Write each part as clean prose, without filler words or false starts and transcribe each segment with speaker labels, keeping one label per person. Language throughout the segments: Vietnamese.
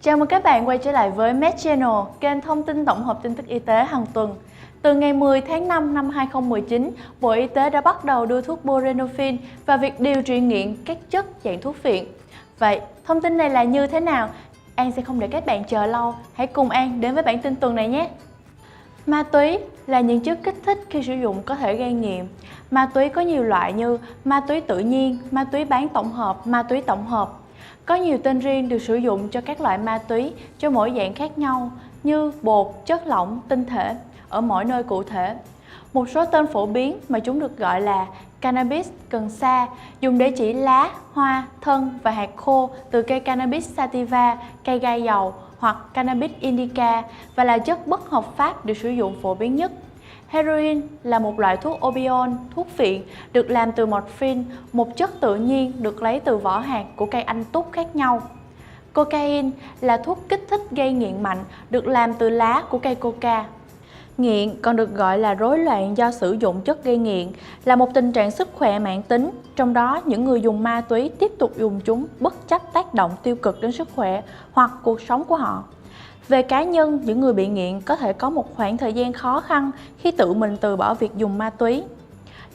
Speaker 1: Chào mừng các bạn quay trở lại với Med Channel, kênh thông tin tổng hợp tin tức y tế hàng tuần. Từ ngày 10 tháng 5 năm 2019, Bộ Y tế đã bắt đầu đưa thuốc Buprenorphine vào việc điều trị nghiện các chất dạng thuốc phiện. Vậy, thông tin này là như thế nào? An sẽ không để các bạn chờ lâu, hãy cùng An đến với bản tin tuần này nhé! Ma túy là những chất kích thích khi sử dụng có thể gây nghiện. Ma túy có nhiều loại như ma túy tự nhiên, ma túy bán tổng hợp, ma túy tổng hợp. Có nhiều tên riêng được sử dụng cho các loại ma túy cho mỗi dạng khác nhau như bột, chất lỏng, tinh thể ở mỗi nơi cụ thể. Một số tên phổ biến mà chúng được gọi là cannabis cần sa, dùng để chỉ lá, hoa, thân và hạt khô từ cây cannabis sativa, cây gai dầu hoặc cannabis indica và là chất bất hợp pháp được sử dụng phổ biến nhất. Heroin là một loại thuốc opioid, thuốc phiện được làm từ morphine, một chất tự nhiên được lấy từ vỏ hạt của cây anh túc khác nhau. Cocaine là thuốc kích thích gây nghiện mạnh được làm từ lá của cây coca. Nghiện còn được gọi là rối loạn do sử dụng chất gây nghiện, là một tình trạng sức khỏe mãn tính, trong đó những người dùng ma túy tiếp tục dùng chúng bất chấp tác động tiêu cực đến sức khỏe hoặc cuộc sống của họ. Về cá nhân, những người bị nghiện có thể có một khoảng thời gian khó khăn khi tự mình từ bỏ việc dùng ma túy.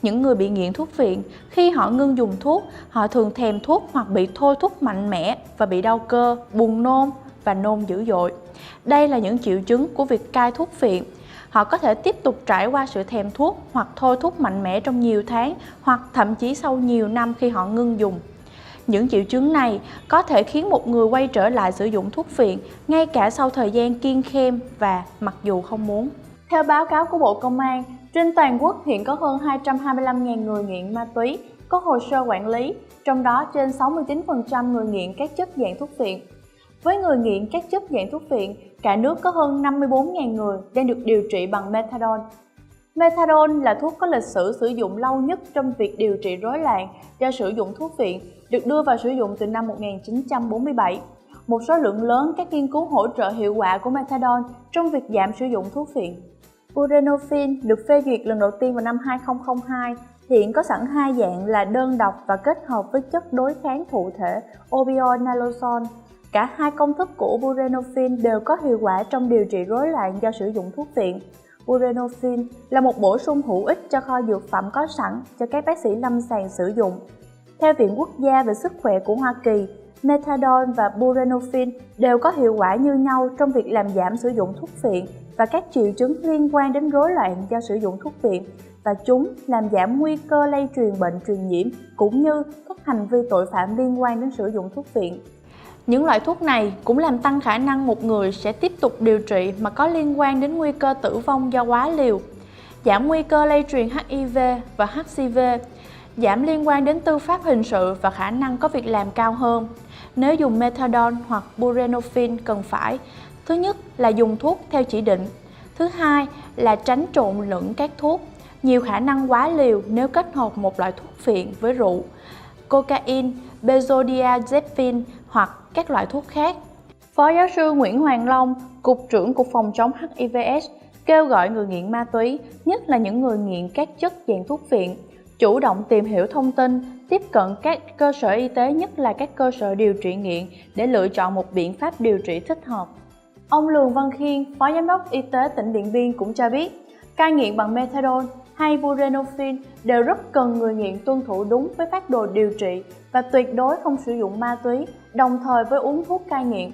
Speaker 1: Những người bị nghiện thuốc phiện, khi họ ngưng dùng thuốc, họ thường thèm thuốc hoặc bị thôi thúc mạnh mẽ và bị đau cơ, buồn nôn và nôn dữ dội. Đây là những triệu chứng của việc cai thuốc phiện. Họ có thể tiếp tục trải qua sự thèm thuốc hoặc thôi thúc mạnh mẽ trong nhiều tháng hoặc thậm chí sau nhiều năm khi họ ngưng dùng. Những triệu chứng này có thể khiến một người quay trở lại sử dụng thuốc phiện ngay cả sau thời gian kiêng khem và mặc dù không muốn. Theo báo cáo của Bộ Công an, trên toàn quốc hiện có hơn 225.000 người nghiện ma túy có hồ sơ quản lý, trong đó trên 69% người nghiện các chất dạng thuốc phiện. Với người nghiện các chất dạng thuốc phiện, cả nước có hơn 54.000 người đang được điều trị bằng methadone. Methadone là thuốc có lịch sử sử dụng lâu nhất trong việc điều trị rối loạn do sử dụng thuốc phiện, được đưa vào sử dụng từ năm 1947. Một số lượng lớn các nghiên cứu hỗ trợ hiệu quả của methadone trong việc giảm sử dụng thuốc phiện. Buprenorphine được phê duyệt lần đầu tiên vào năm 2002, hiện có sẵn hai dạng là đơn độc và kết hợp với chất đối kháng thụ thể opioid naloxone. Cả hai công thức của Buprenorphine đều có hiệu quả trong điều trị rối loạn do sử dụng thuốc phiện. Buprenorphine là một bổ sung hữu ích cho kho dược phẩm có sẵn cho các bác sĩ lâm sàng sử dụng. Theo Viện Quốc gia về Sức khỏe của Hoa Kỳ, methadone và Buprenorphine đều có hiệu quả như nhau trong việc làm giảm sử dụng thuốc phiện và các triệu chứng liên quan đến rối loạn do sử dụng thuốc phiện, và chúng làm giảm nguy cơ lây truyền bệnh truyền nhiễm cũng như các hành vi tội phạm liên quan đến sử dụng thuốc phiện. Những loại thuốc này cũng làm tăng khả năng một người sẽ tiếp tục điều trị mà có liên quan đến nguy cơ tử vong do quá liều, giảm nguy cơ lây truyền HIV và HCV, giảm liên quan đến tư pháp hình sự và khả năng có việc làm cao hơn. Nếu dùng methadone hoặc Buprenorphine cần phải, thứ nhất là dùng thuốc theo chỉ định, thứ hai là tránh trộn lẫn các thuốc, nhiều khả năng quá liều nếu kết hợp một loại thuốc phiện với rượu, cocaine, benzodiazepine hoặc các loại thuốc khác. Phó giáo sư Nguyễn Hoàng Long, Cục trưởng Cục Phòng chống HIV/AIDS, kêu gọi người nghiện ma túy, nhất là những người nghiện các chất dạng thuốc phiện, chủ động tìm hiểu thông tin, tiếp cận các cơ sở y tế, nhất là các cơ sở điều trị nghiện để lựa chọn một biện pháp điều trị thích hợp. Ông Lường Văn Khiên, Phó Giám đốc Y tế tỉnh Điện Biên cũng cho biết, cai nghiện bằng methadone hay Buprenorphine đều rất cần người nghiện tuân thủ đúng với phác đồ điều trị và tuyệt đối không sử dụng ma túy đồng thời với uống thuốc cai nghiện.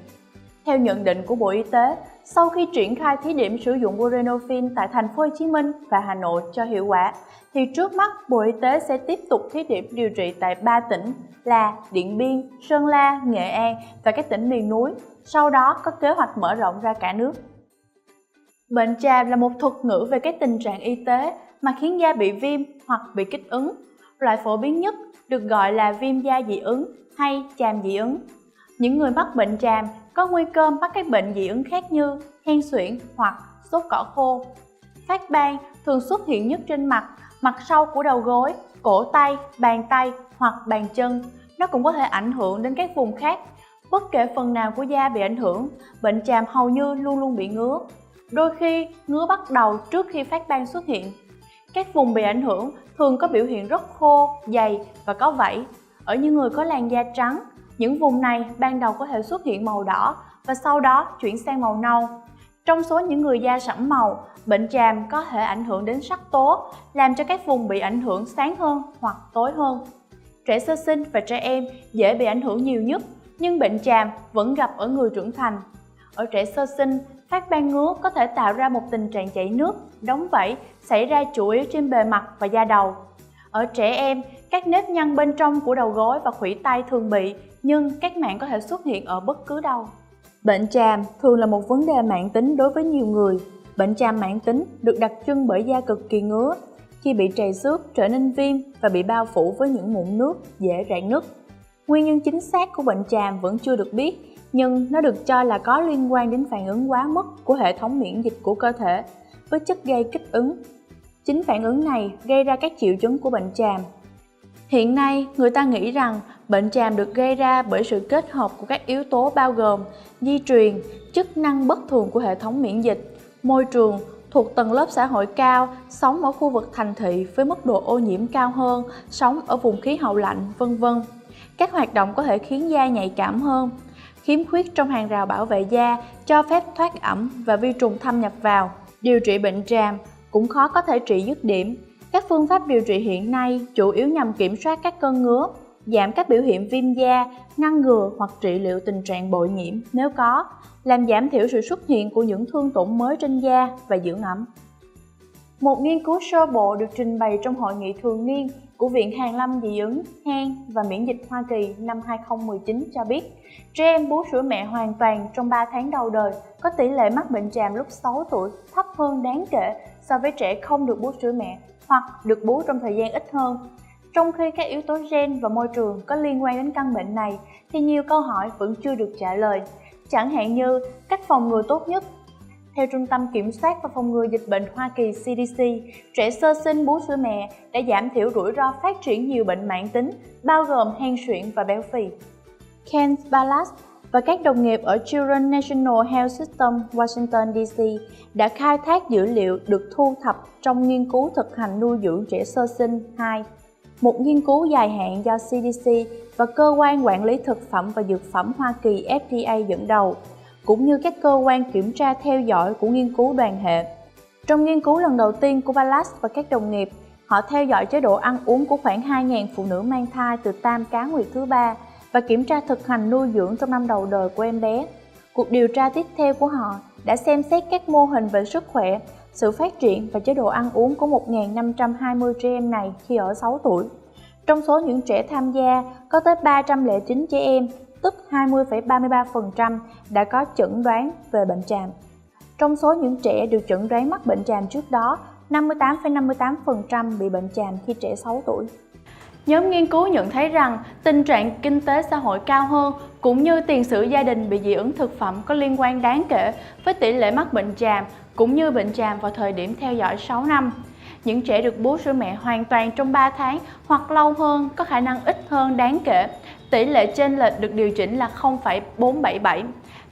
Speaker 1: Theo nhận định của Bộ Y tế, sau khi triển khai thí điểm sử dụng Buprenorphine tại thành phố Hồ Chí Minh và Hà Nội cho hiệu quả, thì trước mắt Bộ Y tế sẽ tiếp tục thí điểm điều trị tại 3 tỉnh là Điện Biên, Sơn La, Nghệ An và các tỉnh miền núi, sau đó có kế hoạch mở rộng ra cả nước. Bệnh chàm là một thuật ngữ về các tình trạng y tế mà khiến da bị viêm hoặc bị kích ứng. Loại phổ biến nhất được gọi là viêm da dị ứng hay chàm dị ứng. Những người mắc bệnh chàm có nguy cơ mắc các bệnh dị ứng khác như hen suyễn hoặc sốt cỏ khô. Phát ban thường xuất hiện nhất trên mặt, mặt sau của đầu gối, cổ tay, bàn hoặc bàn chân. Nó cũng có thể ảnh hưởng đến các vùng khác. Bất kể phần nào của da bị ảnh hưởng, bệnh chàm hầu như luôn luôn bị ngứa. Đôi khi, ngứa bắt đầu trước khi phát ban xuất hiện. Các vùng bị ảnh hưởng thường có biểu hiện rất khô, dày và có vảy. Ở những người có làn da trắng, những vùng này ban đầu có thể xuất hiện màu đỏ và sau đó chuyển sang màu nâu. Trong số những người da sẫm màu, bệnh tràm có thể ảnh hưởng đến sắc tố, làm cho các vùng bị ảnh hưởng sáng hơn hoặc tối hơn. Trẻ sơ sinh và trẻ em dễ bị ảnh hưởng nhiều nhất, nhưng bệnh tràm vẫn gặp ở người trưởng thành. Ở trẻ sơ sinh, phát ban ngứa có thể tạo ra một tình trạng chảy nước, đóng vảy xảy ra chủ yếu trên bề mặt và da đầu. Ở trẻ em, các nếp nhăn bên trong của đầu gối và khuỷu tay thường bị, nhưng các mảng có thể xuất hiện ở bất cứ đâu. Bệnh tràm thường là một vấn đề mãn tính đối với nhiều người. Bệnh tràm mãn tính được đặc trưng bởi da cực kỳ ngứa, khi bị trầy xước trở nên viêm và bị bao phủ với những mụn nước dễ rạn nứt. Nguyên nhân chính xác của bệnh tràm vẫn chưa được biết, nhưng nó được cho là có liên quan đến phản ứng quá mức của hệ thống miễn dịch của cơ thể với chất gây kích ứng. Chính phản ứng này gây ra các triệu chứng của bệnh tràm. Hiện nay, người ta nghĩ rằng bệnh tràm được gây ra bởi sự kết hợp của các yếu tố bao gồm di truyền, chức năng bất thường của hệ thống miễn dịch, môi trường, thuộc tầng lớp xã hội cao, sống ở khu vực thành thị với mức độ ô nhiễm cao hơn, sống ở vùng khí hậu lạnh, v.v. Các hoạt động có thể khiến da nhạy cảm hơn, khiếm khuyết trong hàng rào bảo vệ da, cho phép thoát ẩm và vi trùng thâm nhập vào. Điều trị bệnh tràm cũng khó có thể trị dứt điểm. Các phương pháp điều trị hiện nay chủ yếu nhằm kiểm soát các cơn ngứa, giảm các biểu hiện viêm da, ngăn ngừa hoặc trị liệu tình trạng bội nhiễm nếu có, làm giảm thiểu sự xuất hiện của những thương tổn mới trên da và dưỡng ẩm. Một nghiên cứu sơ bộ được trình bày trong hội nghị thường niên của Viện Hàn lâm dị ứng, hen và miễn dịch Hoa Kỳ năm 2019 cho biết, trẻ em bú sữa mẹ hoàn toàn trong 3 tháng đầu đời có tỷ lệ mắc bệnh tràm lúc 6 tuổi thấp hơn đáng kể so với trẻ không được bú sữa mẹ hoặc được bú trong thời gian ít hơn. Trong khi các yếu tố gen và môi trường có liên quan đến căn bệnh này, thì nhiều câu hỏi vẫn chưa được trả lời, chẳng hạn như cách phòng ngừa tốt nhất. Theo Trung tâm Kiểm soát và Phòng ngừa Dịch bệnh Hoa Kỳ CDC, trẻ sơ sinh bú sữa mẹ đã giảm thiểu rủi ro phát triển nhiều bệnh mãn tính, bao gồm hen suyễn và béo phì. Ken Ballas và các đồng nghiệp ở Children's National Health System Washington DC đã khai thác dữ liệu được thu thập trong nghiên cứu thực hành nuôi dưỡng trẻ sơ sinh 2, một nghiên cứu dài hạn do CDC và Cơ quan Quản lý Thực phẩm và Dược phẩm Hoa Kỳ FDA dẫn đầu, cũng như các cơ quan kiểm tra theo dõi của nghiên cứu đoàn hệ. Trong nghiên cứu lần đầu tiên của Ballas và các đồng nghiệp, họ theo dõi chế độ ăn uống của khoảng 2.000 phụ nữ mang thai từ tam cá nguyệt thứ 3 và kiểm tra thực hành nuôi dưỡng trong năm đầu đời của em bé. Cuộc điều tra tiếp theo của họ đã xem xét các mô hình về sức khỏe, sự phát triển và chế độ ăn uống của 1.520 trẻ em này khi ở 6 tuổi. Trong số những trẻ tham gia, có tới 309 trẻ em, tức 20,33% đã có chẩn đoán về bệnh tràm. Trong số những trẻ được chẩn đoán mắc bệnh tràm trước đó, 58,58% bị bệnh tràm khi trẻ 6 tuổi. Nhóm nghiên cứu nhận thấy rằng tình trạng kinh tế xã hội cao hơn cũng như tiền sử gia đình bị dị ứng thực phẩm có liên quan đáng kể với tỷ lệ mắc bệnh tràm cũng như bệnh tràm vào thời điểm theo dõi 6 năm. Những trẻ được bú sữa mẹ hoàn toàn trong 3 tháng hoặc lâu hơn có khả năng ít hơn đáng kể. Tỷ lệ chênh lệch được điều chỉnh là 0,477.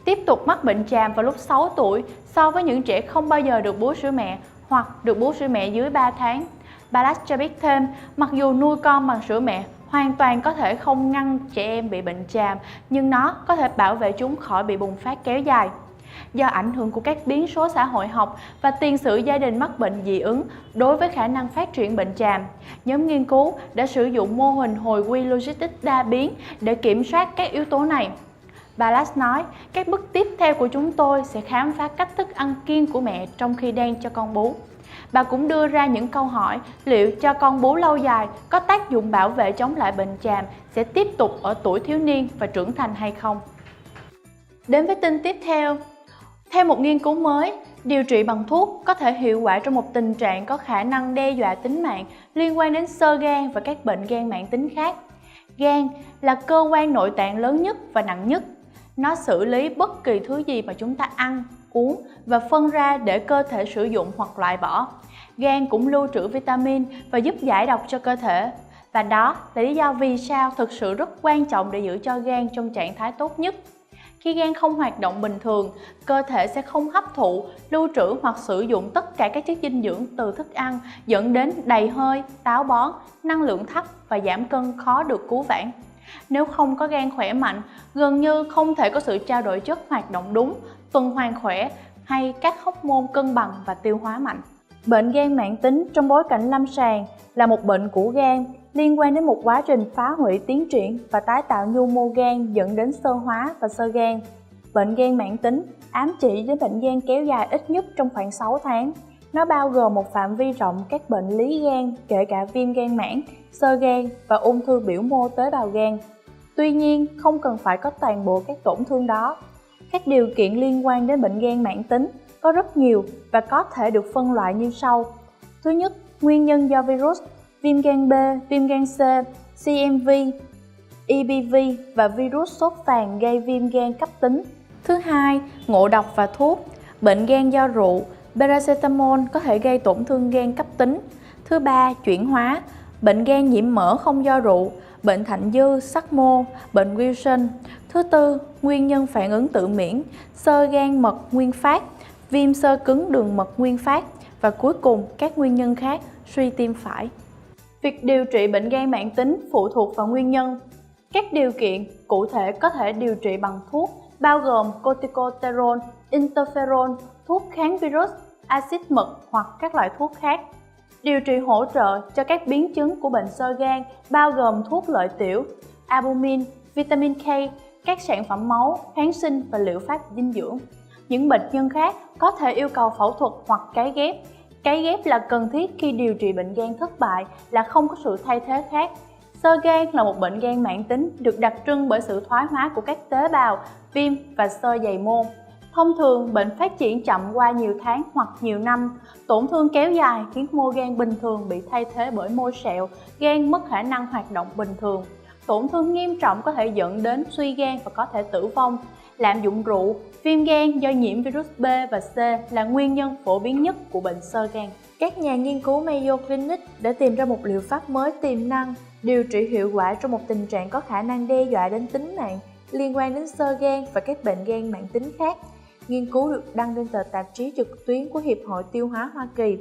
Speaker 1: Tiếp tục mắc bệnh tràm vào lúc 6 tuổi so với những trẻ không bao giờ được bú sữa mẹ hoặc được bú sữa mẹ dưới 3 tháng. Ballas cho biết thêm, mặc dù nuôi con bằng sữa mẹ hoàn toàn có thể không ngăn trẻ em bị bệnh tràm, nhưng nó có thể bảo vệ chúng khỏi bị bùng phát kéo dài. Do ảnh hưởng của các biến số xã hội học và tiền sử gia đình mắc bệnh dị ứng đối với khả năng phát triển bệnh tràm, nhóm nghiên cứu đã sử dụng mô hình hồi quy logistics đa biến để kiểm soát các yếu tố này. Ballas nói, các bước tiếp theo của chúng tôi sẽ khám phá cách thức ăn kiêng của mẹ trong khi đang cho con bú. Bà cũng đưa ra những câu hỏi liệu cho con bú lâu dài có tác dụng bảo vệ chống lại bệnh tràm sẽ tiếp tục ở tuổi thiếu niên và trưởng thành hay không. Đến với tin tiếp theo. Theo một nghiên cứu mới, điều trị bằng thuốc có thể hiệu quả trong một tình trạng có khả năng đe dọa tính mạng liên quan đến xơ gan và các bệnh gan mãn tính khác. Gan là cơ quan nội tạng lớn nhất và nặng nhất. Nó xử lý bất kỳ thứ gì mà chúng ta ăn, uống và phân ra để cơ thể sử dụng hoặc loại bỏ. Gan cũng lưu trữ vitamin và giúp giải độc cho cơ thể. Và đó là lý do vì sao thực sự rất quan trọng để giữ cho gan trong trạng thái tốt nhất. Khi gan không hoạt động bình thường, cơ thể sẽ không hấp thụ, lưu trữ hoặc sử dụng tất cả các chất dinh dưỡng từ thức ăn, dẫn đến đầy hơi, táo bón, năng lượng thấp và giảm cân khó được cứu vãn. Nếu không có gan khỏe mạnh, gần như không thể có sự trao đổi chất hoạt động đúng, tuần hoàn khỏe hay các hormone cân bằng và tiêu hóa mạnh. Bệnh gan mãn tính trong bối cảnh lâm sàng là một bệnh của gan liên quan đến một quá trình phá hủy tiến triển và tái tạo nhu mô gan dẫn đến xơ hóa và xơ gan. Bệnh gan mãn tính ám chỉ đến bệnh gan kéo dài ít nhất trong khoảng 6 tháng. Nó bao gồm một phạm vi rộng các bệnh lý gan, kể cả viêm gan mãn, xơ gan và ung thư biểu mô tế bào gan. Tuy nhiên, không cần phải có toàn bộ các tổn thương đó. Các điều kiện liên quan đến bệnh gan mãn tính có rất nhiều và có thể được phân loại như sau. Thứ nhất, nguyên nhân do virus, viêm gan B, viêm gan C, CMV, EBV và virus sốt vàng gây viêm gan cấp tính. Thứ hai, ngộ độc và thuốc, bệnh gan do rượu, paracetamol có thể gây tổn thương gan cấp tính. Thứ ba, chuyển hóa, bệnh gan nhiễm mỡ không do rượu, bệnh thạnh dư, sắc mô, bệnh Wilson. Thứ tư, nguyên nhân phản ứng tự miễn, xơ gan mật nguyên phát, viêm xơ cứng đường mật nguyên phát và cuối cùng các nguyên nhân khác, suy tim phải. Việc điều trị bệnh gan mãn tính phụ thuộc vào nguyên nhân. Các điều kiện cụ thể có thể điều trị bằng thuốc bao gồm corticosterol, interferon, thuốc kháng virus, axit mật hoặc các loại thuốc khác. Điều trị hỗ trợ cho các biến chứng của bệnh xơ gan bao gồm thuốc lợi tiểu, albumin, vitamin K, các sản phẩm máu, kháng sinh và liệu pháp dinh dưỡng. Những bệnh nhân khác có thể yêu cầu phẫu thuật hoặc cấy ghép. Cấy ghép là cần thiết khi điều trị bệnh gan thất bại là không có sự thay thế khác. Xơ gan là một bệnh gan mãn tính được đặc trưng bởi sự thoái hóa của các tế bào, viêm và xơ dày mô. Thông thường, bệnh phát triển chậm qua nhiều tháng hoặc nhiều năm. Tổn thương kéo dài khiến mô gan bình thường bị thay thế bởi mô sẹo, gan mất khả năng hoạt động bình thường. Tổn thương nghiêm trọng có thể dẫn đến suy gan và có thể tử vong. Lạm dụng rượu, viêm gan do nhiễm virus B và C là nguyên nhân phổ biến nhất của bệnh xơ gan. Các nhà nghiên cứu Mayo Clinic đã tìm ra một liệu pháp mới tiềm năng điều trị hiệu quả trong một tình trạng có khả năng đe dọa đến tính mạng liên quan đến xơ gan và các bệnh gan mãn tính khác. Nghiên cứu được đăng trên tờ tạp chí trực tuyến của Hiệp hội Tiêu hóa Hoa Kỳ.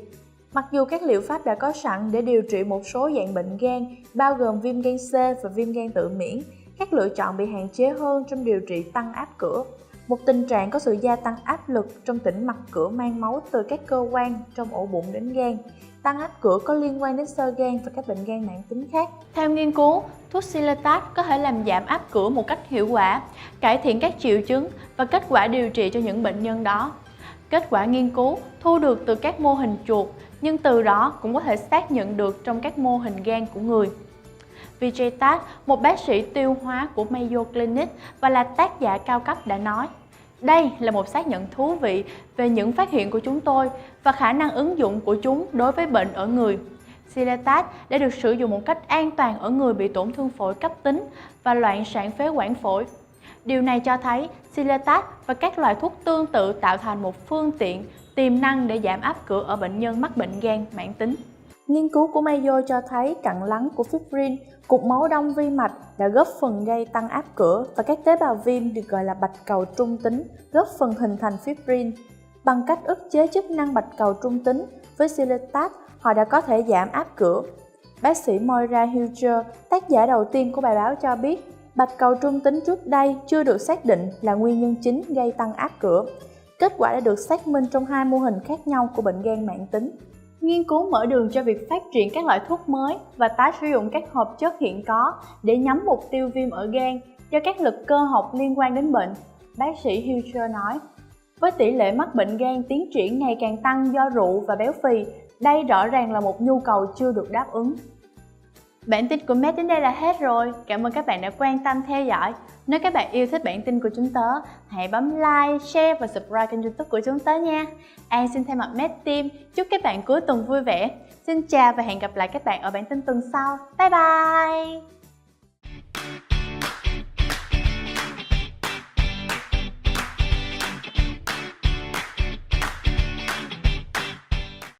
Speaker 1: Mặc dù các liệu pháp đã có sẵn để điều trị một số dạng bệnh gan, bao gồm viêm gan C và viêm gan tự miễn, các lựa chọn bị hạn chế hơn trong điều trị tăng áp cửa, một tình trạng có sự gia tăng áp lực trong tĩnh mạch cửa mang máu từ các cơ quan trong ổ bụng đến gan. Tăng áp cửa có liên quan đến xơ gan và các bệnh gan mãn tính khác. Theo nghiên cứu, thuốc Cilatat có thể làm giảm áp cửa một cách hiệu quả, cải thiện các triệu chứng và kết quả điều trị cho những bệnh nhân đó. Kết quả nghiên cứu thu được từ các mô hình chuột, nhưng từ đó cũng có thể xác nhận được trong các mô hình gan của người. Vijay Tat, một bác sĩ tiêu hóa của Mayo Clinic và là tác giả cao cấp đã nói: "Đây là một xác nhận thú vị về những phát hiện của chúng tôi và khả năng ứng dụng của chúng đối với bệnh ở người. Cilatat đã được sử dụng một cách an toàn ở người bị tổn thương phổi cấp tính và loạn sản phế quản phổi. Điều này cho thấy Cilatat và các loại thuốc tương tự tạo thành một phương tiện tiềm năng để giảm áp cửa ở bệnh nhân mắc bệnh gan mãn tính." Nghiên cứu của Mayo cho thấy cặn lắng của fibrin, cục máu đông vi mạch, đã góp phần gây tăng áp cửa và các tế bào viêm được gọi là bạch cầu trung tính góp phần hình thành fibrin. Bằng cách ức chế chức năng bạch cầu trung tính với Cilatat, họ đã có thể giảm áp cửa. Bác sĩ Moira Hilger, tác giả đầu tiên của bài báo cho biết, bạch cầu trung tính trước đây chưa được xác định là nguyên nhân chính gây tăng áp cửa. Kết quả đã được xác minh trong 2 mô hình khác nhau của bệnh gan mãn tính. Nghiên cứu mở đường cho việc phát triển các loại thuốc mới và tái sử dụng các hợp chất hiện có để nhắm mục tiêu viêm ở gan do các lực cơ học liên quan đến bệnh, bác sĩ Hilger nói. Với tỷ lệ mắc bệnh gan tiến triển ngày càng tăng do rượu và béo phì, đây rõ ràng là một nhu cầu chưa được đáp ứng. Bản tin của Med đến đây là hết rồi. Cảm ơn các bạn đã quan tâm theo dõi. Nếu các bạn yêu thích bản tin của chúng tớ, hãy bấm like, share và subscribe kênh YouTube của chúng tớ nha. An xin thay mặt Med Team chúc các bạn cuối tuần vui vẻ. Xin chào và hẹn gặp lại các bạn ở bản tin tuần sau. Bye bye!